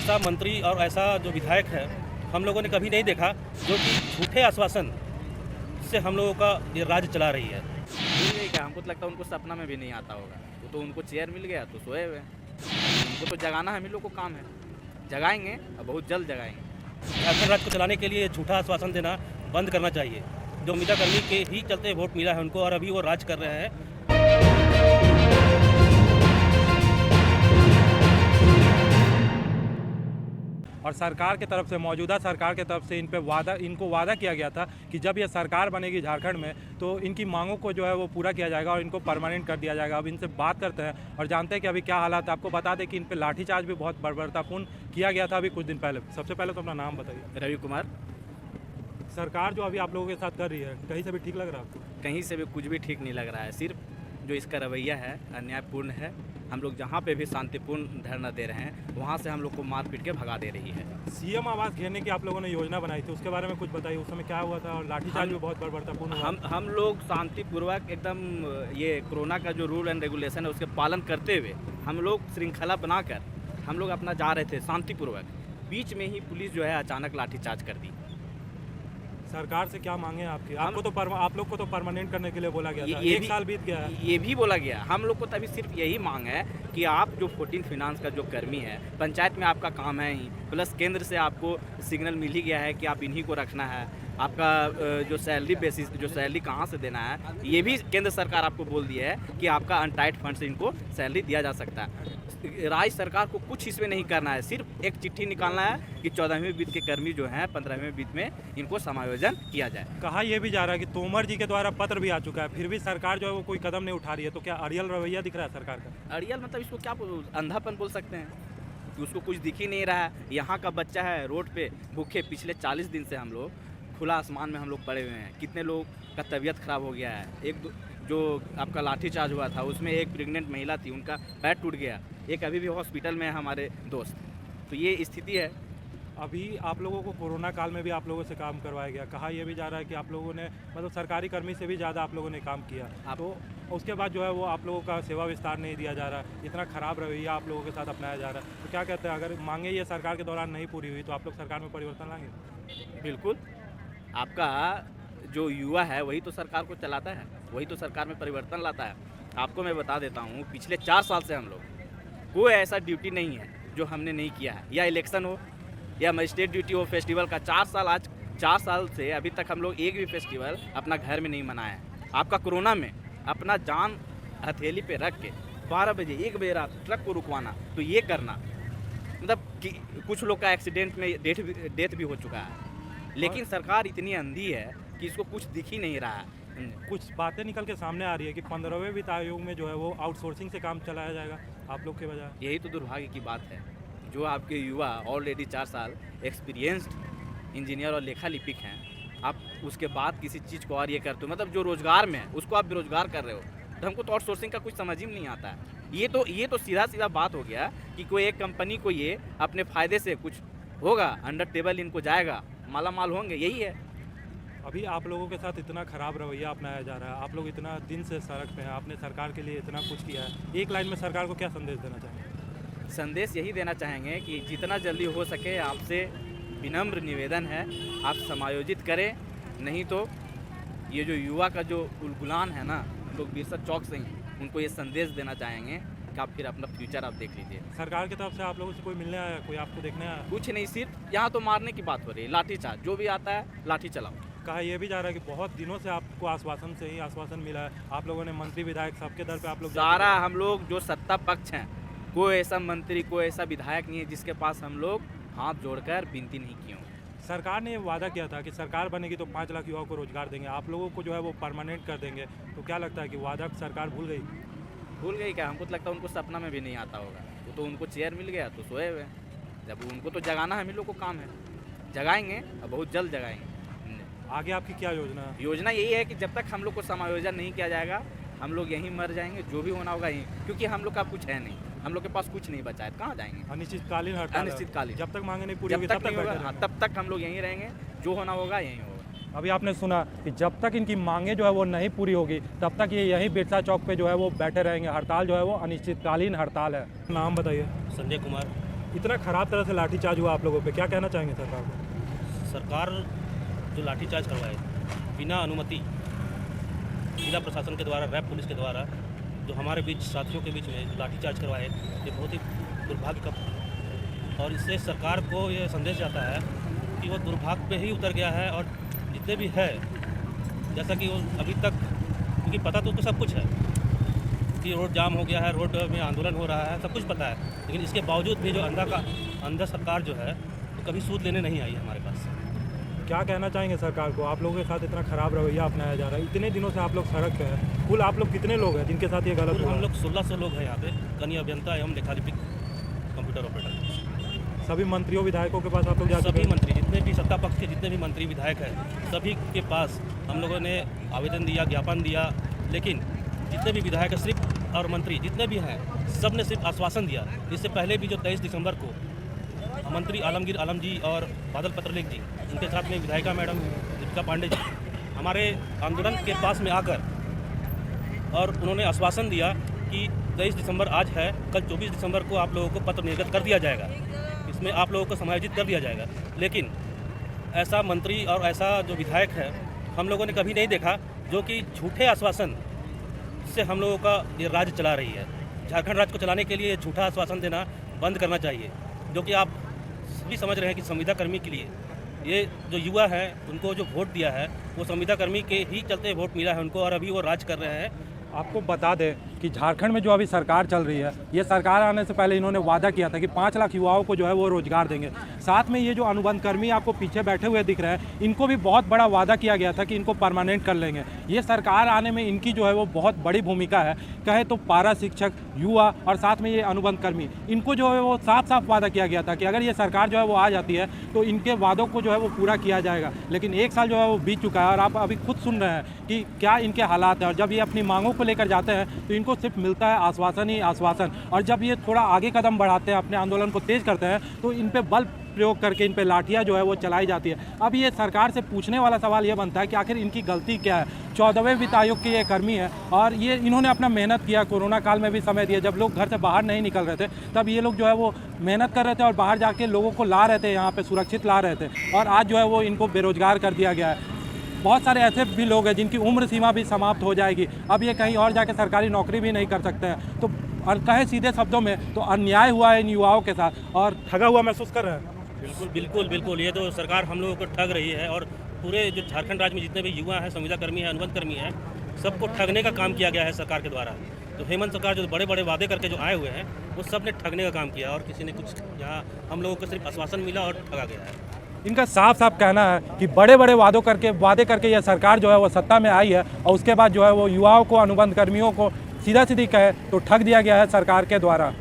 ऐसा मंत्री और ऐसा जो विधायक है हम लोगों ने कभी नहीं देखा जो कि झूठे आश्वासन से हम लोगों का ये राज्य चला रही है। भूल गई क्या? हमको तो लगता है उनको सपना में भी नहीं आता होगा। वो तो उनको चेयर मिल गया तो सोए हुए हैं। उनको तो जगाना हम ही लोग को काम है। जगाएंगे और बहुत जल्द जगाएंगे। झारखंड राज्य को चलाने के लिए झूठा आश्वासन देना बंद करना चाहिए। जो उम्मीदा कर्मी के ही चलते वोट मिला है उनको और अभी वो राज कर रहे हैं। और सरकार की तरफ से, मौजूदा सरकार की तरफ से इनको वादा किया गया था कि जब ये सरकार बनेगी झारखंड में तो इनकी मांगों को जो है वो पूरा किया जाएगा और इनको परमानेंट कर दिया जाएगा। अब इनसे बात करते हैं और जानते हैं कि अभी क्या हालात है। आपको बता दें कि इन पर लाठीचार्ज भी बहुत बर्बरतापूर्ण किया गया था अभी कुछ दिन पहले। सबसे पहले तो अपना नाम बताइए। रवि कुमार। सरकार जो अभी आप लोगों के साथ कर रही है, कहीं से भी ठीक लग रहा है आपको? कहीं से भी कुछ भी ठीक नहीं लग रहा है। सिर्फ जो इसका रवैया है अन्यायपूर्ण है। हम लोग जहाँ पे भी शांतिपूर्ण धरना दे रहे हैं वहाँ से हम लोग को मार पीट के भगा दे रही है। सीएम आवास घेरने की आप लोगों ने योजना बनाई थी, उसके बारे में कुछ बताइए। उस समय क्या हुआ था और लाठीचार्ज भी बहुत बर्बरतापूर्ण हुआ। हम लोग शांतिपूर्वक एकदम ये कोरोना का जो रूल एंड रेगुलेशन है उसके पालन करते हुए हम लोग श्रृंखला बनाकर हम लोग अपना जा रहे थे शांतिपूर्वक। बीच में ही पुलिस जो है अचानक लाठीचार्ज कर दी। सरकार से क्या मांगे आपकी? आपको तो आप लोग को तो परमानेंट करने के लिए बोला गया था। एक साल बीत गया है। ये भी बोला गया। हम लोग को तभी सिर्फ यही मांग है कि आप जो 14 फाइनेंस का जो कर्मी है, पंचायत में आपका काम है ही, प्लस केंद्र से आपको सिग्नल मिल ही गया है कि आप इन्हीं को रखना है। आपका जो सैलरी बेसिस, जो सैलरी कहाँ से देना है, ये भी केंद्र सरकार आपको बोल दी है कि आपका अनटाइड फंड से इनको सैलरी दिया जा सकता है। राज्य सरकार को कुछ इसमें नहीं करना है, सिर्फ एक चिट्ठी निकालना है कि 14वीं वित्त के कर्मी जो हैं 15वीं वित्त में इनको समायोजन किया जाए। कहा यह भी जा रहा है कि तोमर जी के द्वारा पत्र भी आ चुका है, फिर भी सरकार जो है वो कोई कदम नहीं उठा रही है। तो क्या अड़ियल रवैया दिख रहा है सरकार का? अड़ियल मतलब इसको क्या अंधापन बोल सकते हैं कि उसको कुछ दिख ही नहीं रहा है। यहाँ का बच्चा है रोड पे भूखे, पिछले 40 दिन से हम लोग खुला आसमान में हम लोग पड़े हुए हैं। कितने लोग का तबीयत खराब हो गया है। जो आपका लाठीचार्ज हुआ था उसमें एक प्रेग्नेंट महिला थी, उनका पैर टूट गया। एक अभी भी हॉस्पिटल में है हमारे दोस्त। तो ये स्थिति है। अभी आप लोगों को कोरोना काल में भी आप लोगों से काम करवाया गया। कहा यह भी जा रहा है कि आप लोगों ने मतलब सरकारी कर्मी से भी ज़्यादा आप लोगों ने काम किया। तो उसके बाद जो है वो आप लोगों का सेवा विस्तार नहीं दिया जा रहा, इतना ख़राब रवैया आप लोगों के साथ अपनाया जा रहा है। तो क्या कहते हैं, अगर मांगे ये सरकार के दौरान नहीं पूरी हुई तो आप लोग सरकार में परिवर्तन लाएंगे? बिल्कुल। आपका जो युवा है वही तो सरकार को चलाता है, वही तो सरकार में परिवर्तन लाता है। आपको मैं बता देता हूँ, पिछले 4 साल से हम लोग कोई ऐसा ड्यूटी नहीं है जो हमने नहीं किया है। या इलेक्शन हो या मजिस्ट्रेट ड्यूटी हो, फेस्टिवल का 4 साल से अभी तक हम लोग एक भी फेस्टिवल अपना घर में नहीं मनाया है। आपका कोरोना में अपना जान हथेली पे रख के 12 बजे 1 बजे रात ट्रक को रुकवाना, तो ये करना मतलब कि कुछ लोग का एक्सीडेंट में डेथ भी हो चुका है। लेकिन सरकार इतनी अंधी है कि इसको कुछ दिख ही नहीं रहा है। कुछ बातें निकल के सामने आ रही है कि 15वें वित्त आयोग में जो है वो आउटसोर्सिंग से काम चलाया जाएगा आप लोग के बजाय। यही तो दुर्भाग्य की बात है। जो आपके युवा ऑलरेडी 4 साल एक्सपीरियंस्ड इंजीनियर और लेखा लिपिक हैं, आप उसके बाद किसी चीज़ को और ये करते हो, मतलब जो रोज़गार में है उसको आप बेरोजगार कर रहे हो। तो हमको तो आउटसोर्सिंग का कुछ समझ ही नहीं आता है। ये तो सीधा बात हो गया कि कोई एक कंपनी को ये अपने फ़ायदे से कुछ होगा, अंडर टेबल इनको जाएगा, माला माल होंगे, यही है। अभी आप लोगों के साथ इतना ख़राब रवैया अपनाया जा रहा है, आप लोग इतना दिन से सड़क पे हैं, आपने सरकार के लिए इतना कुछ किया है। एक लाइन में सरकार को क्या संदेश देना चाहेंगे? संदेश यही देना चाहेंगे कि जितना जल्दी हो सके आपसे विनम्र निवेदन है, आप समायोजित करें। नहीं तो ये जो युवा का जो उलगुलान है ना, लोग बिरसा चौक से ही उनको ये संदेश देना चाहेंगे कि आप फिर अपना फ्यूचर आप देख लीजिए। सरकार की तरफ से आप लोगों से कोई मिलने आया, कोई आपको देखने आया? कुछ नहीं, सिर्फ यहाँ तो मारने की बात हो रही है, लाठीचार्ज। जो भी आता है लाठी चलाओ। कहा यह भी जा रहा है कि बहुत दिनों से आपको आश्वासन से ही आश्वासन मिला है। आप लोगों ने मंत्री विधायक सबके दर पे आप लोग सारा, हम लोग जो सत्ता पक्ष हैं, कोई ऐसा मंत्री कोई ऐसा विधायक नहीं है जिसके पास हम लोग हाथ जोड़कर विनती नहीं की हो। सरकार ने ये वादा किया था कि सरकार बनेगी तो 5 लाख युवाओं को रोजगार देंगे, आप लोगों को जो है वो परमानेंट कर देंगे। तो क्या लगता है कि वादा सरकार भूल गई? भूल गई क्या? हमको तो लगता है उनको सपना में भी नहीं आता होगा। वो तो उनको चेयर मिल गया तो सोए हुए हैं। जब उनको तो जगाना हम ही लोग को काम है। जगाएंगे और बहुत जल्द जगाएंगे। आगे आपकी क्या योजना है? योजना यही है कि जब तक हम लोग को समायोजन नहीं किया जाएगा हम लोग यहीं मर जाएंगे। जो भी होना होगा यहीं, क्योंकि हम लोग का कुछ है नहीं, हम लोग के पास कुछ नहीं बचा है, कहाँ जाएंगे? अनिश्चितकालीन हड़ताल। अनिश्चितकालीन, जब तक मांगे नहीं पूरी होगी तब तक हम लोग यहीं रहेंगे। जो होना होगा यहीं होगा। अभी आपने सुना कि जब तक इनकी मांगे जो है वो नहीं पूरी होगी तब तक ये यहीं बिरसा चौक पे जो है वो बैठे रहेंगे। हड़ताल जो है वो अनिश्चितकालीन हड़ताल है। नाम बताइए। संजय कुमार। इतना खराब तरह से लाठीचार्ज हुआ आप लोगों पे, क्या कहना चाहेंगे सरकार को? सरकार जो लाठीचार्ज करवाए बिना अनुमति जिला प्रशासन के द्वारा, रैप पुलिस के द्वारा, जो हमारे बीच साथियों के बीच में लाठीचार्ज करवाए, ये बहुत ही दुर्भाग्य का, और इससे सरकार को ये संदेश जाता है कि वो दुर्भाग्य पे ही उतर गया है। और जितने भी है, जैसा कि वो अभी तक, क्योंकि पता तो सब कुछ है कि रोड जाम हो गया है, रोड में आंदोलन हो रहा है, सब कुछ पता है, लेकिन इसके बावजूद भी जो अंधा सरकार जो है वो कभी सूद लेने नहीं आई हमारे पास। क्या कहना चाहेंगे सरकार को? आप लोगों के साथ इतना खराब रवैया अपनाया जा रहा है, इतने दिनों से आप लोग सड़क पे हैं। कुल आप लोग कितने लोग हैं जिनके साथ ये गलत हुआ? हम लोग 1600 लोग हैं यहाँ पे, कनीय अभियंता एवं लेखालिपिक कंप्यूटर ऑपरेटर। सभी मंत्रियों विधायकों के पास आप लोग जा सभी चुके हैं? मंत्री, जितने भी सत्ता पक्ष के जितने भी मंत्री विधायक हैं, सभी के पास हम लोगों ने आवेदन दिया, ज्ञापन दिया, लेकिन जितने भी विधायक सिर्फ और मंत्री जितने भी हैं, सब ने सिर्फ आश्वासन दिया। इससे पहले भी जो 23 दिसंबर को मंत्री आलमगीर आलम जी और बादल पत्रलेख जी, उनके साथ में विधायिका मैडम दीपिका पांडे जी हमारे आंदोलन के पास में आकर और उन्होंने आश्वासन दिया कि 23 दिसंबर आज है, कल 24 दिसंबर को आप लोगों को पत्र निर्गत कर दिया जाएगा, इसमें आप लोगों को समायोजित कर दिया जाएगा। लेकिन ऐसा मंत्री और ऐसा जो विधायक है हम लोगों ने कभी नहीं देखा, जो कि झूठे आश्वासन से हम लोगों का ये राज्य चला रही है। झारखंड राज्य को चलाने के लिए झूठा आश्वासन देना बंद करना चाहिए, जो कि आप सभी समझ रहे हैं कि संविदा कर्मी के लिए ये जो युवा हैं उनको जो वोट दिया है वो संविदा कर्मी के ही चलते वोट मिला है उनको, और अभी वो राज कर रहे हैं। आपको बता दें कि झारखंड में जो अभी सरकार चल रही है, ये सरकार आने से पहले इन्होंने वादा किया था कि 5 लाख युवाओं को जो है वो रोजगार देंगे। साथ में ये जो अनुबंध कर्मी आपको पीछे बैठे हुए दिख रहे हैं, इनको भी बहुत बड़ा वादा किया गया था कि इनको परमानेंट कर लेंगे। ये सरकार आने में इनकी जो है वो बहुत बड़ी भूमिका है। कहे तो पारा शिक्षक, युवा और साथ में ये अनुबंध कर्मी, इनको जो है वो साफ साफ वादा किया गया था कि अगर ये सरकार जो है वो आ जाती है तो इनके वादों को जो है वो पूरा किया जाएगा। लेकिन 1 साल जो है वो बीत चुका है और आप अभी खुद सुन रहे हैं कि क्या इनके हालात हैं। और जब ये अपनी मांगों को लेकर जाते हैं तो इनको सिर्फ मिलता है आश्वासन ही आश्वासन, और जब ये थोड़ा आगे कदम बढ़ाते हैं, अपने आंदोलन को तेज करते हैं, तो इन पे बल प्रयोग करके इन पे लाठियाँ जो है वो चलाई जाती है। अब ये सरकार से पूछने वाला सवाल ये बनता है कि आखिर इनकी गलती क्या है। 14वें वित्त आयोग के ये कर्मी है और ये इन्होंने अपना मेहनत किया, कोरोना काल में भी समय दिया, जब लोग घर से बाहर नहीं निकल रहे थे तब ये लोग जो है वो मेहनत कर रहे थे और बाहर जाके लोगों को ला रहे थे, यहाँ पे सुरक्षित ला रहे थे, और आज जो है वो इनको बेरोजगार कर दिया गया है। बहुत सारे ऐसे भी लोग हैं जिनकी उम्र सीमा भी समाप्त हो जाएगी, अब ये कहीं और जाके सरकारी नौकरी भी नहीं कर सकते हैं। तो और कहे सीधे शब्दों में तो अन्याय हुआ है इन युवाओं के साथ और ठगा हुआ महसूस कर रहे हैं। बिल्कुल बिल्कुल बिल्कुल, ये तो सरकार हम लोगों को ठग रही है, और पूरे जो झारखंड राज्य में जितने भी युवा हैं, संविदा कर्मी हैं, अनुबंध कर्मी हैं, सबको ठगने का काम किया गया है सरकार के द्वारा। तो हेमंत सरकार जो बड़े बड़े वादे करके जो आए हुए हैं वो सब ने ठगने का काम किया, और किसी ने कुछ यहाँ हम लोगों को सिर्फ आश्वासन मिला और ठगा गया है। इनका साफ साफ कहना है कि बड़े बड़े वादे करके यह सरकार जो है वो सत्ता में आई है, और उसके बाद जो है वो युवाओं को, अनुबंध कर्मियों को सीधा सीधी कहे तो ठग दिया गया है सरकार के द्वारा।